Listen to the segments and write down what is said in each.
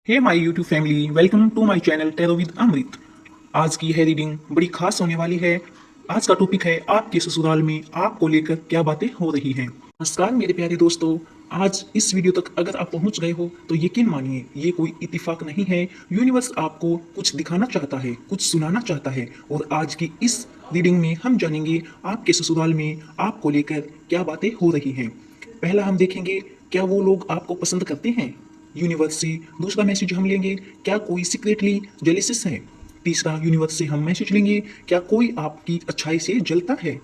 Hey my YouTube family, welcome to my channel tarot with Amrit. आज की है reading बड़ी खास होने वाली है। आज का टॉपिक है आपके ससुराल में आपको लेकर क्या बातें हो रही हैं। नमस्कार मेरे प्यारे दोस्तों, आज इस वीडियो तक अगर आप पहुंच गए हो तो यकीन मानिए ये कोई इत्तेफाक नहीं है। यूनिवर्स आपको कुछ दिखाना चाहता है, कुछ सुनाना चाहता है। और आज की इस रीडिंग में हम जानेंगे आपके ससुराल में आपको लेकर क्या बातें हो रही हैं। पहला हम देखेंगे, क्या वो लोग आपको पसंद करते हैं यूनिवर्स से। दूसरा मैसेज हम लेंगे, क्या कोई सीक्रेटली जेलिसिस है। तीसरा यूनिवर्स से हम मैसेज लेंगे, क्या कोई आपकी अच्छाई से जलता है।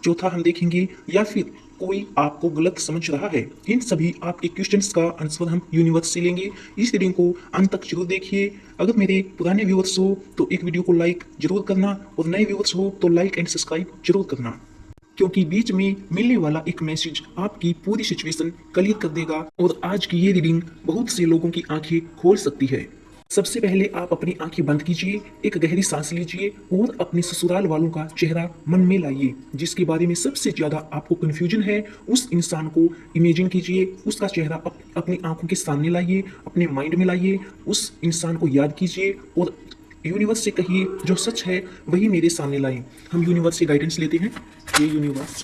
चौथा हम देखेंगे, या फिर कोई आपको गलत समझ रहा है। इन सभी आपके क्वेश्चंस का आंसर हम यूनिवर्स से लेंगे। इस रीडिंग को अंत तक जरूर देखिए। अगर मेरे पुराने व्यूअर्स हो तो एक वीडियो को लाइक जरूर करना, और नए व्यूअर्स हो तो लाइक एंड सब्सक्राइब जरूर करना, क्योंकि बीच में मिलने वाला एक मैसेज आपकी पूरी सिचुएशन क्लियर कर देगा। और आज की ये रीडिंग बहुत से लोगों की आंखें खोल सकती है। सबसे पहले आप अपनी आंखें बंद कीजिए, एक गहरी सांस लीजिए और अपने ससुराल वालों का चेहरा मन में लाइए। जिसके बारे में सबसे ज्यादा आपको कंफ्यूजन है, उस इंसान को इमेजिन कीजिए, उसका चेहरा अपनी आंखों के सामने लाइए, अपने माइंड में लाइए, उस इंसान को याद कीजिए और यूनिवर्स से कहिए जो सच है वही मेरे सामने लाएं। हम यूनिवर्स से गाइडेंस लेते हैं। ये यूनिवर्स,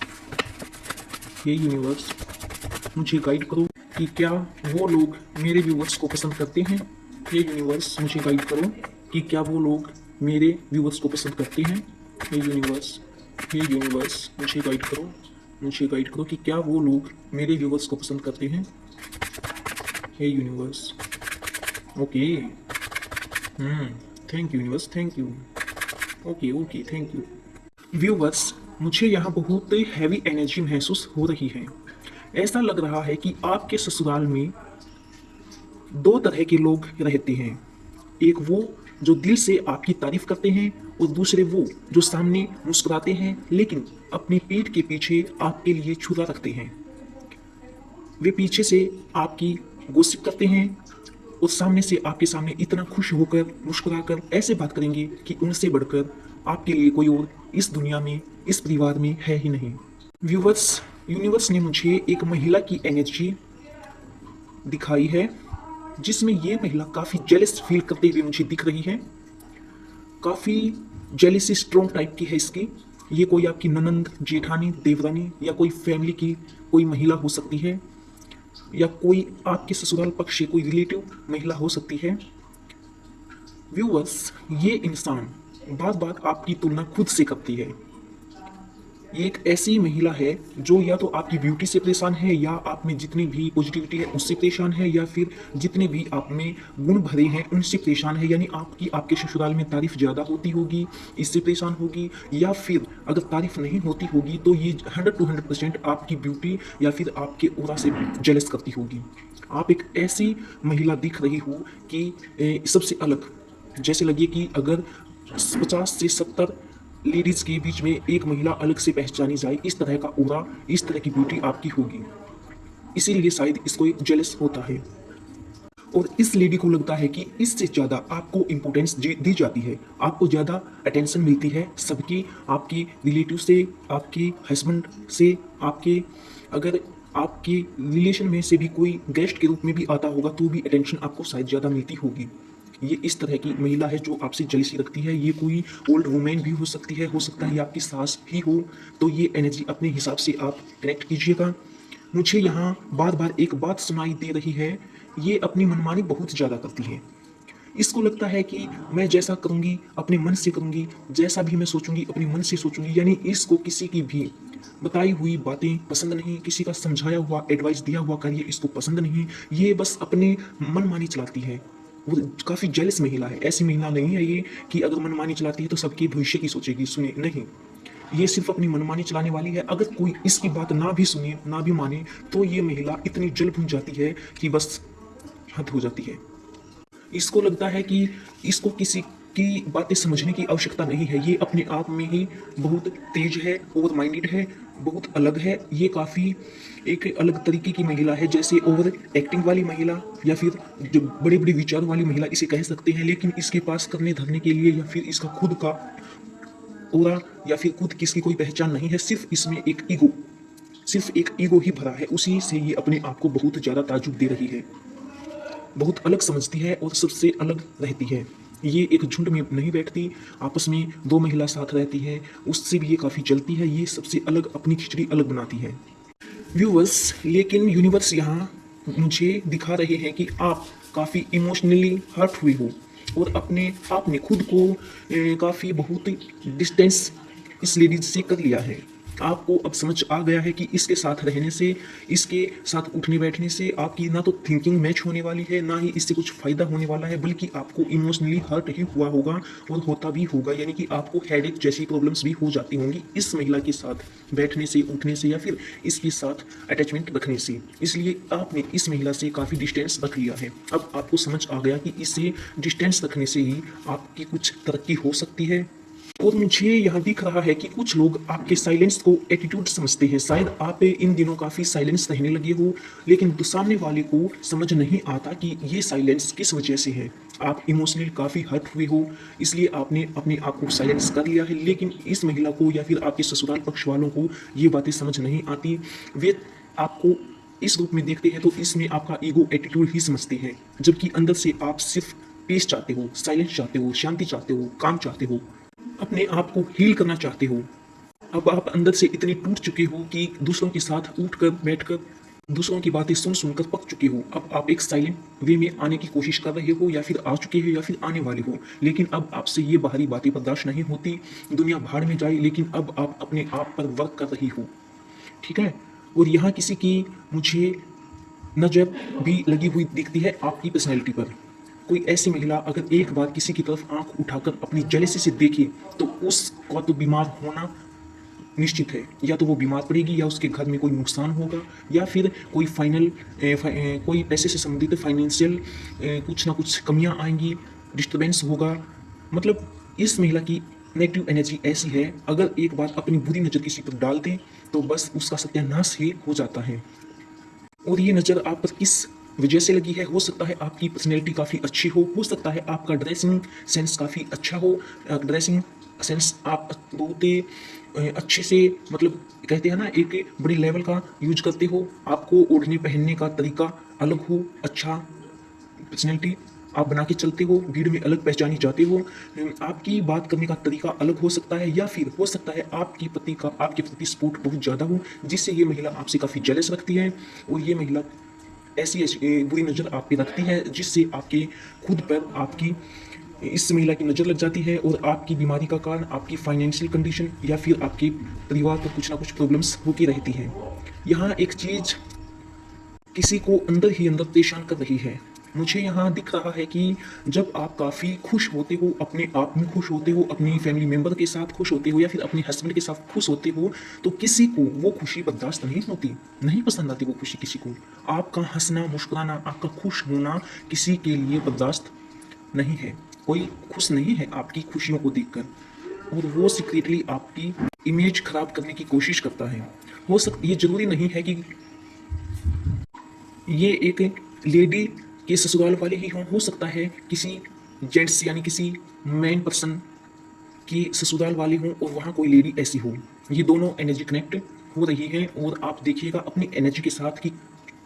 ये यूनिवर्स मुझे गाइड करो कि क्या वो लोग मेरे व्यूवर्स को पसंद करते हैं। ये यूनिवर्स मुझे गाइड करो कि क्या वो लोग मेरे व्यूवर्स को पसंद करते हैं। ये यूनिवर्स, ये यूनिवर्स मुझे गाइड करो, मुझे गाइड करो कि क्या वो लोग मेरे व्यूवर्स को पसंद करते हैं। ये universe, okay, thank you universe, thank you. Okay okay, thank you. Viewers, मुझे यहाँ बहुत हैवी एनर्जी महसूस हो रही है। ऐसा लग रहा है कि आपके ससुराल में दो तरह के लोग रहते हैं। एक वो जो दिल से आपकी तारीफ करते हैं, और दूसरे वो जो सामने मुस्कुराते हैं लेकिन अपनी पीठ के पीछे आपके लिए छुरा रखते हैं। वे पीछे से आपकी गोसिप करते हैं और सामने से आपके सामने इतना खुश होकर मुस्कुराकर ऐसे बात करेंगे कि उनसे बढ़कर आपके लिए कोई और इस दुनिया में, इस परिवार में है ही नहीं। व्यूवर्स, यूनिवर्स ने मुझे एक महिला की एनर्जी दिखाई है, जिसमें ये महिला काफ़ी जेलस फील करते हुए मुझे दिख रही है। काफ़ी जेलिसी स्ट्रॉन्ग टाइप की है इसकी। ये कोई आपकी ननंद, जेठानी, देवरानी या कोई फैमिली की कोई महिला हो सकती है, या कोई आपके ससुराल पक्ष से कोई रिलेटिव महिला हो सकती है। व्यूवर्स, ये इंसान बार बार आपकी तुलना खुद से करती है। ये एक ऐसी महिला है जो या तो आपकी ब्यूटी से परेशान है, या आप में जितनी भी पॉजिटिविटी है उससे परेशान है, या फिर जितने भी आप में गुण भरे हैं उनसे परेशान है। यानी आपकी आपके ससुराल में तारीफ ज़्यादा होती होगी, इससे परेशान होगी, या फिर अगर तारीफ नहीं होती होगी तो ये 100 to 100% आपकी ब्यूटी या फिर आपके ऑरा से जेलस करती होगी। आप एक ऐसी महिला दिख रही हो कि सबसे अलग, जैसे लगे कि अगर 50 से 70 लेडीज के बीच में एक महिला अलग से पहचानी जाए, इस तरह का ऑरा, इस तरह की ब्यूटी आपकी होगी। इसीलिए शायद इसको एक जेलस होता है, और इस लेडी को लगता है कि इससे ज़्यादा आपको इम्पोर्टेंस दी जाती है, आपको ज़्यादा अटेंशन मिलती है सबकी, आपकी रिलेटिव से, आपके हस्बैंड से, आपके अगर आपके रिलेशन में से भी कोई गेस्ट के रूप में भी आता होगा तो भी अटेंशन आपको शायद ज़्यादा मिलती होगी। ये इस तरह की महिला है जो आपसे जलसी रखती है। ये कोई ओल्ड वुमेन भी हो सकती है, हो सकता है ये आपकी सास ही हो। तो ये एनर्जी अपने हिसाब से आप कनेक्ट कीजिएगा। मुझे यहाँ बार बार एक बात सुनाई दे रही है, ये अपनी मनमानी बहुत ज़्यादा करती है। इसको लगता है कि मैं जैसा करूँगी अपने मन से करूँगी, जैसा भी मैं सोचूंगी अपने मन से सोचूंगी। यानी इसको किसी की भी बताई हुई बातें पसंद नहीं, किसी का समझाया हुआ, एडवाइस दिया हुआ कार्य इसको पसंद नहीं। ये बस अपने मनमानी चलाती है। वो काफ़ी जेलस महिला है। ऐसी महिला नहीं है ये कि अगर मनमानी चलाती है तो सबके भविष्य की सोचेगी, सुने नहीं। ये सिर्फ अपनी मनमानी चलाने वाली है। अगर कोई इसकी बात ना भी सुने, ना भी माने, तो ये महिला इतनी जल भुन जाती है कि बस हद हो जाती है। इसको लगता है कि इसको किसी की बातें समझने की आवश्यकता नहीं है। ये अपने आप में ही बहुत तेज है, ओवर माइंडेड है, बहुत अलग है। ये काफ़ी एक अलग तरीके की महिला है, जैसे ओवर एक्टिंग वाली महिला या फिर जो बड़े बड़े विचार वाली महिला इसे कह सकते हैं। लेकिन इसके पास करने धरने के लिए या फिर इसका खुद का ओरा या फिर खुद किसकी कोई पहचान नहीं है। सिर्फ इसमें एक ईगो, सिर्फ एक ईगो ही भरा है। उसी से ये अपने आप को बहुत ज़्यादा ताजुब दे रही है। बहुत अलग समझती है और सबसे अलग रहती है। ये एक झुंड में नहीं बैठती, आपस में दो महिला साथ रहती है, उससे भी ये काफ़ी जलती है, ये सबसे अलग अपनी खिचड़ी अलग बनाती है। व्यूवर्स, लेकिन यूनिवर्स यहाँ मुझे दिखा रहे हैं कि आप काफ़ी इमोशनली हर्ट हुए हो और अपने आपने खुद को काफ़ी बहुत डिस्टेंस इस लेडीज से कर लिया है। आपको अब समझ आ गया है कि इसके साथ रहने से, इसके साथ उठने बैठने से आपकी ना तो थिंकिंग मैच होने वाली है, ना ही इससे कुछ फ़ायदा होने वाला है, बल्कि आपको इमोशनली हर्ट ही हुआ होगा और होता भी होगा। यानी कि आपको हेडेक जैसी प्रॉब्लम्स भी हो जाती होंगी इस महिला के साथ बैठने से, उठने से, या फिर इसके साथ अटैचमेंट रखने से। इसलिए आपने इस महिला से काफ़ी डिस्टेंस रख लिया है। अब आपको समझ आ गया कि इससे डिस्टेंस रखने से ही आपकी कुछ तरक्की हो सकती है। और मुझे यहाँ दिख रहा है कि कुछ लोग आपके साइलेंस को एटीट्यूड समझते हैं। शायद आप इन दिनों काफ़ी साइलेंस रहने लगे हो, लेकिन सामने वाले को समझ नहीं आता कि ये साइलेंस किस वजह से है। आप इमोशनली काफ़ी हर्ट हुए हो, इसलिए आपने अपने आप को साइलेंस कर लिया है। लेकिन इस महिला को या फिर आपके ससुराल पक्ष वालों को ये बातें समझ नहीं आती। वे आपको इस रूप में देखते हैं तो इसमें आपका ईगो एटीट्यूड ही समझते हैं, जबकि अंदर से आप सिर्फ पीस चाहते हो, साइलेंस चाहते हो, शांति चाहते हो, काम चाहते हो, अपने आप को हील करना चाहते हो। अब आप अंदर से इतने टूट चुके हो कि दूसरों के साथ उठकर बैठकर दूसरों की बातें सुन सुनकर पक चुके हो। अब आप एक साइलेंट वे में आने की कोशिश कर रहे हो, या फिर आ चुके हो, या फिर आने वाले हो। लेकिन अब आपसे ये बाहरी बातें बर्दाश्त नहीं होती। दुनिया भाड़ में जाए, लेकिन अब आप अपने आप पर वर्क कर रही हो, ठीक है। और यहाँ किसी की मुझे नज़र भी लगी हुई दिखती है आपकी पर्सनैलिटी पर। कोई ऐसी महिला अगर एक बार किसी की तरफ आंख उठाकर अपनी जेलेसी से देखे तो उसका तो बीमार होना निश्चित है। या तो वो बीमार पड़ेगी, या उसके घर में कोई नुकसान होगा, या फिर कोई कोई पैसे से संबंधित फाइनेंशियल कुछ ना कुछ कमियां आएंगी, डिस्टर्बेंस होगा। मतलब इस महिला की नेगेटिव एनर्जी ऐसी है, अगर एक बार अपनी बुरी नज़र किसी पर डाल दें तो बस उसका सत्यानाश ही हो जाता है। और ये नज़र आप पर किस वजह से लगी है? हो सकता है आपकी पर्सनैलिटी काफ़ी अच्छी हो सकता है आपका ड्रेसिंग सेंस काफ़ी अच्छा हो। ड्रेसिंग सेंस आप बहुत ही अच्छे से, मतलब कहते हैं ना, एक बड़े लेवल का यूज करते हो। आपको ओढ़ने पहनने का तरीका अलग हो, अच्छा पर्सनैलिटी आप बना के चलते हो, भीड़ में अलग पहचानी जाते हो। आपकी बात करने का तरीका अलग हो सकता है, या फिर हो सकता है आपके प्रति सपोर्ट बहुत ज़्यादा हो, जिससे ये महिला आपसे काफ़ी जेलस रखती है। और ये महिला ऐसी बुरी नज़र आप पे रखती है, जिससे आपके खुद पर आपकी इस महिला की नज़र लग जाती है, और आपकी बीमारी का कारण आपकी फाइनेंशियल कंडीशन, या फिर आपके परिवार पर कुछ ना कुछ प्रॉब्लम्स होती रहती हैं। यहाँ एक चीज़ किसी को अंदर ही अंदर परेशान कर रही है। मुझे यहाँ दिख रहा है कि जब आप काफ़ी खुश होते हो, अपने आप में खुश होते हो, अपनी फैमिली मेम्बर के साथ खुश होते हो, या फिर अपने हस्बैंड के साथ खुश होते हो, तो किसी को वो खुशी बर्दाश्त नहीं होती, नहीं पसंद आती वो खुशी किसी को। आपका हंसना, मुस्कुराना, आपका खुश होना किसी के लिए बर्दाश्त नहीं है। कोई खुश नहीं है आपकी खुशियों को देखकर, और वो सीक्रेटली आपकी इमेज खराब करने की कोशिश करता है। ये जरूरी नहीं है कि ये एक लेडी के ससुराल वाले ही हों, हो सकता है किसी जेंट्स यानी किसी मैन पर्सन की ससुराल वाले हों और वहाँ कोई लेडी ऐसी हो। ये दोनों एनर्जी कनेक्ट हो रही है, और आप देखिएगा अपनी एनर्जी के साथ कि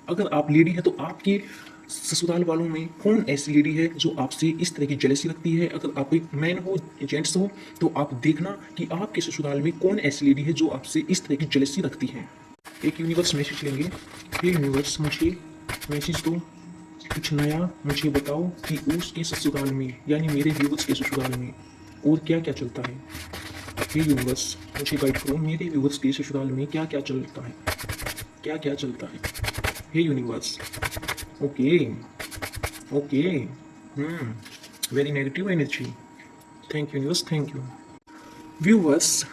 अगर आप लेडी है तो आपके ससुराल वालों में कौन ऐसी लेडी है जो आपसे इस तरह की जेलसी रखती है। अगर आप एक मैन हो, जेंट्स हो, तो आप देखना कि आपके ससुराल में कौन ऐसी लेडी है जो आपसे इस तरह की जेलसी रखती है। एक यूनिवर्स मैसेज लेंगे। ये यूनिवर्स मुझे मैसेज दो, कुछ नया मुझे बताओ कि उसके ससुराल में, यानी मेरे व्यूवर्स के ससुराल में और क्या क्या चलता है। ये यूनिवर्स मुझे गाइड करो, मेरे व्यूवर्स के ससुराल में क्या क्या चलता है, क्या क्या चलता है। Hey universe, okay okay, very negative energy. Thank you universe, thank you. Viewers,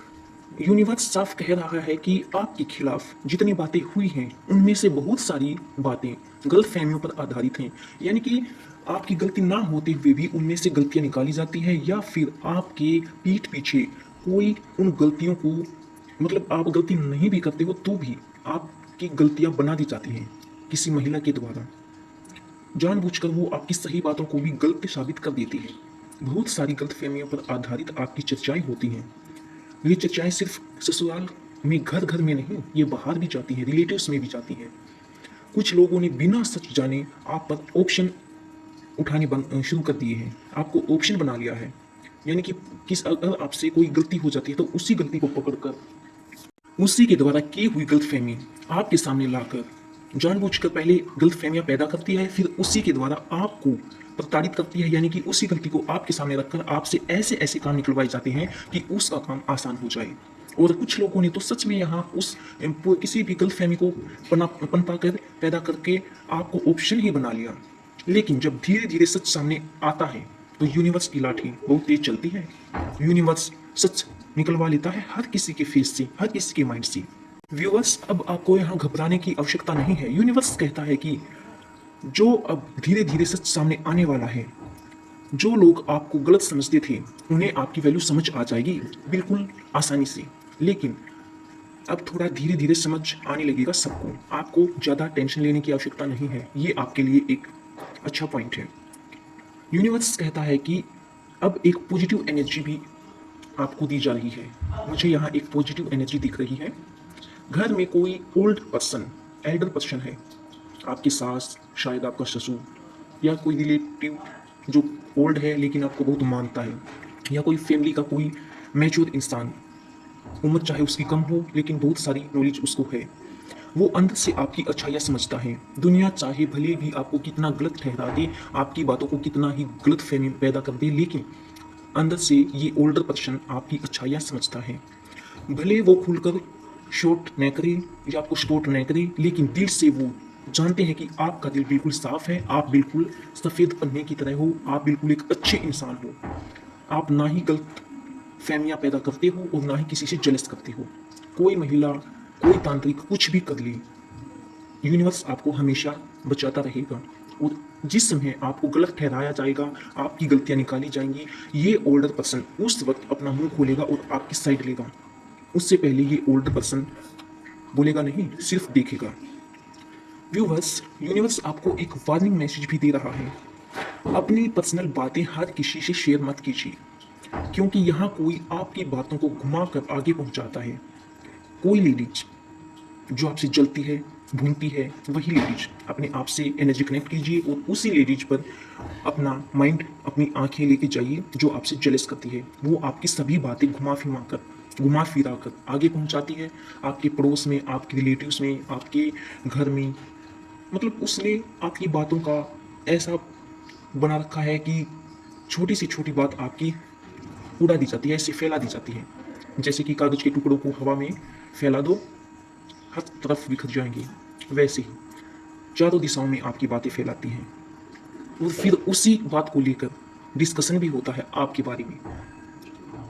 universe साफ कह रहा है कि आपके खिलाफ जितनी बातें हुई हैं उनमें से बहुत सारी बातें गलत फहमियों पर आधारित हैं। यानी कि आपकी गलती ना होते हुए भी उनमें से गलतियां निकाली जाती हैं, या फिर आपके पीठ पीछे कोई उन गलतियों को, मतलब आप गलती नहीं भी करते हो तो भी आपकी गलतियां बना दी जाती हैं किसी महिला के द्वारा। जानबूझकर वो आपकी सही बातों को भी गलत साबित कर देती है। बहुत सारी गलत फहमियों पर आधारित आपकी चर्चाएं होती हैं। ये चर्चाएं सिर्फ ससुराल में, घर घर में नहीं, ये बाहर भी जाती हैं, रिलेटिव्स में भी जाती हैं। कुछ लोगों ने बिना सच जाने आप पर ऑप्शन उठाने शुरू कर दिए हैं, आपको ऑप्शन बना लिया है। यानी कि अगर आपसे कोई गलती हो जाती है तो उसी गलती को पकड़कर उसी के द्वारा की हुई गलतफहमी आपके सामने लाकर जानबूझकर पहले गलतफहमियां पैदा करती है, फिर उसी के द्वारा आपको प्रताड़ित करती है। यानी कि उसी गलती को आपके सामने रखकर आपसे ऐसे ऐसे काम निकलवाए जाते हैं कि उसका काम आसान हो जाए। और कुछ लोगों ने तो सच में यहाँ उस किसी भी गलतफहमी को पनपा कर पैदा करके आपको ऑप्शन ही बना लिया। लेकिन जब धीरे धीरे सच सामने आता है तो यूनिवर्स की लाठी बहुत तेज चलती है। यूनिवर्स सच निकलवा लेता है हर किसी के फेस से, हर किसी के माइंड से। व्यूअर्स, अब आपको यहाँ घबराने की आवश्यकता नहीं है। यूनिवर्स कहता है कि जो अब धीरे धीरे सच सामने आने वाला है, जो लोग आपको गलत समझते थे उन्हें आपकी वैल्यू समझ आ जाएगी बिल्कुल आसानी से। लेकिन अब थोड़ा धीरे धीरे समझ आने लगेगा सबको। आपको ज़्यादा टेंशन लेने की आवश्यकता नहीं है। ये आपके लिए एक अच्छा पॉइंट है। यूनिवर्स कहता है कि अब एक पॉजिटिव एनर्जी भी आपको दी जा रही है। मुझे यहाँ एक पॉजिटिव एनर्जी दिख रही है। घर में कोई ओल्ड पर्सन, एल्डर पर्सन है, आपकी सास, शायद आपका ससुर, या कोई रिलेटिव जो ओल्ड है लेकिन आपको बहुत मानता है, या कोई फैमिली का कोई मैच्योर इंसान, उम्र चाहे उसकी कम हो लेकिन बहुत सारी नॉलेज उसको है। वो अंदर से आपकी अच्छाइयाँ समझता है। दुनिया चाहे भले भी आपको कितना गलत ठहरा दे, आपकी बातों को कितना ही गलत फहमी पैदा कर दे, लेकिन अंदर से ये ओल्डर पर्सन आपकी अच्छाइयाँ समझता है। भले वो खुलकर शॉर्ट न करे या आपको सपोर्ट न करे, लेकिन दिल से वो जानते हैं कि आपका दिल बिल्कुल साफ है, आप बिल्कुल सफ़ेद पन्ने की तरह हो, आप बिल्कुल एक अच्छे इंसान हो। आप ना ही गलत फहमियाँ पैदा करते हो और ना ही किसी से जलस करते हो। कोई महिला, कोई तांत्रिक कुछ भी कर ले, यूनिवर्स आपको हमेशा बचाता रहेगा। और जिस समय आपको गलत ठहराया जाएगा, आपकी गलतियाँ निकाली जाएंगी, ये ओल्डर पर्सन उस वक्त अपना मुंह खोलेगा और आपकी साइड लेगा। उससे पहले ये ओल्डर पर्सन बोलेगा नहीं, सिर्फ देखेगा। व्यूवर्स, यूनिवर्स आपको एक वार्निंग मैसेज भी दे रहा है। अपनी पर्सनल बातें हर किसी से शेयर मत कीजिए, क्योंकि यहाँ कोई आपकी बातों को घुमा कर आगे पहुँचाता है। कोई लेडीज जो आपसे जलती है, भूनती है, वही लेडीज अपने आप से एनर्जी कनेक्ट कीजिए और उसी लेडीज पर अपना माइंड, अपनी आंखें लेके जाइए जो आपसे जेलस करती है। वो आपकी सभी बातें घुमा फिरा कर आगे पहुंचाती है, आपके पड़ोस में, आपके रिलेटिव्स में, आपके घर में। मतलब उसने आपकी बातों का ऐसा बना रखा है कि छोटी से छोटी बात आपकी उड़ा दी जाती है, ऐसे फैला दी जाती है। जैसे कि कागज़ के टुकड़ों को हवा में फैला दो, हर तरफ बिखर जाएंगे, वैसे ही चारों दिशाओं में आपकी बातें फैलाती हैं। और फिर उसी बात को लेकर डिस्कशन भी होता है आपके बारे में।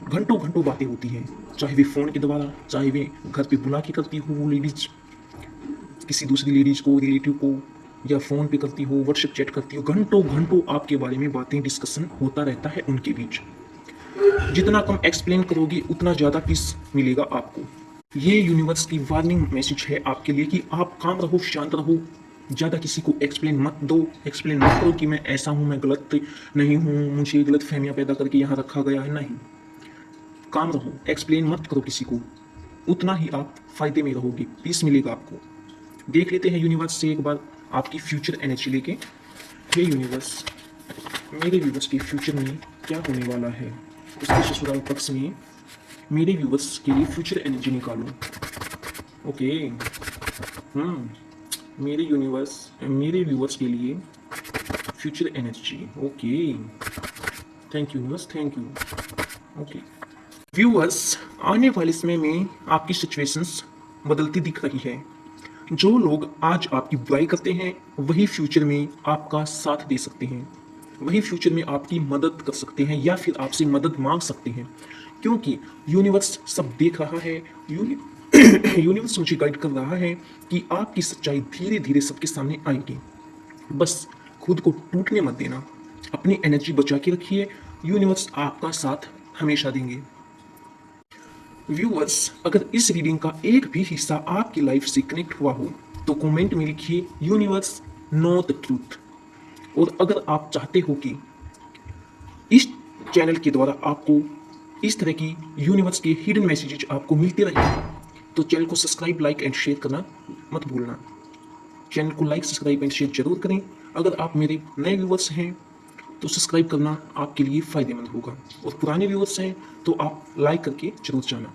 घंटों घंटों बातें होती हैं, चाहे वे फ़ोन के द्वारा, चाहे वे घर पे बुला के करती हो वो लेडीज किसी दूसरी लेडीज को, रिलेटिव को, या फ़ोन पे करती हो, व्हाट्सएप चैट करती हो। घंटों घंटों आपके बारे में बातें, डिस्कशन होता रहता है उनके बीच। जितना कम एक्सप्लेन करोगे उतना ज़्यादा पीस मिलेगा आपको। ये यूनिवर्स की वार्निंग मैसेज है आपके लिए कि आप काम रहो, शांत रहो, ज़्यादा किसी को एक्सप्लेन मत दो। एक्सप्लेन मत करो कि मैं ऐसा हूँ, मैं गलत नहीं हूँ, मुझे गलत फहमियाँ पैदा करके यहाँ रखा गया है। नहीं, काम रहो, एक्सप्लेन मत करो किसी को, उतना ही आप फायदे में रहोगे, पीस मिलेगा आपको। देख लेते हैं यूनिवर्स से एक बार आपकी फ्यूचर एनर्जी लेके। हे यूनिवर्स, मेरे व्यूवर्स के फ्यूचर में क्या होने वाला है, उसके ससुराल पक्ष में मेरे व्यूवर्स के लिए फ्यूचर एनर्जी निकालो। ओके, मेरे व्यूवर्स के लिए future energy. Okay, thank you universe, thank you. Okay viewers, आने वाले समय में आपकी सिचुएशंस बदलती दिख रही है। जो लोग आज आपकी बुराई करते हैं वही फ्यूचर में आपका साथ दे सकते हैं, वही फ्यूचर में आपकी मदद कर सकते हैं या फिर आपसे मदद मांग सकते हैं, क्योंकि यूनिवर्स सब देख रहा है। यूनिवर्स मुझे गाइड कर रहा है कि आपकी सच्चाई धीरे धीरे सबके सामने आएगी। बस खुद को टूटने मत देना, अपनी एनर्जी बचा के रखिए, यूनिवर्स आपका साथ हमेशा देंगे। व्यूअर्स, अगर इस रीडिंग का एक भी हिस्सा आपकी लाइफ से कनेक्ट हुआ हो तो कमेंट में लिखिए यूनिवर्स नो द ट्रूथ। और अगर आप चाहते हो कि इस चैनल के द्वारा आपको इस तरह की यूनिवर्स के हिडन मैसेजेस आपको मिलते रहे तो चैनल को सब्सक्राइब, लाइक एंड शेयर करना मत भूलना। चैनल को लाइक, सब्सक्राइब एंड शेयर जरूर करें। अगर आप मेरे नए व्यूवर्स हैं तो सब्सक्राइब करना आपके लिए फ़ायदेमंद होगा, और पुराने व्यूअर्स हैं तो आप लाइक करके जरूर जाना।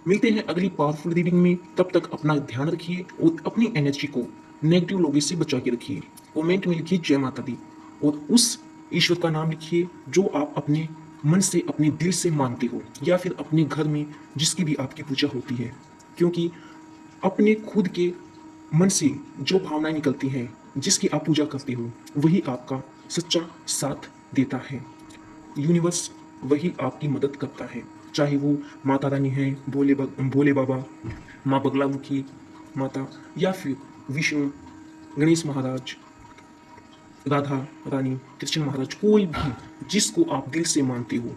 मिलते हैं अगली पावरफुल रीडिंग में, तब तक अपना ध्यान रखिए और अपनी एनर्जी को नेगेटिव लोगों से बचा के रखिए। कमेंट में लिखिए जय माता दी, और उस ईश्वर का नाम लिखिए जो आप अपने मन से, अपने दिल से मानते हो, या फिर अपने घर में जिसकी भी आपकी पूजा होती है, क्योंकि अपने खुद के मन से जो भावनाएं निकलती हैं, जिसकी आप पूजा करते हो, वही आपका सच्चा साथ देता है। यूनिवर्स वही आपकी मदद करता है, चाहे वो माता रानी है, भोले बाबा, माँ बगलामुखी माता, या फिर विष्णु, गणेश महाराज, राधा रानी, कृष्ण महाराज, कोई भी जिसको आप दिल से मानते हो,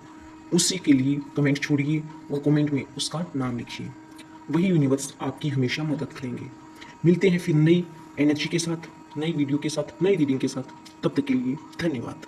उसी के लिए कमेंट छोड़िए और कमेंट में उसका नाम लिखिए। वही यूनिवर्स आपकी हमेशा मदद करेंगे। मिलते हैं फिर नई एनर्जी के साथ, नई वीडियो के साथ, नई रीडिंग के साथ। तब तक के लिए धन्यवाद।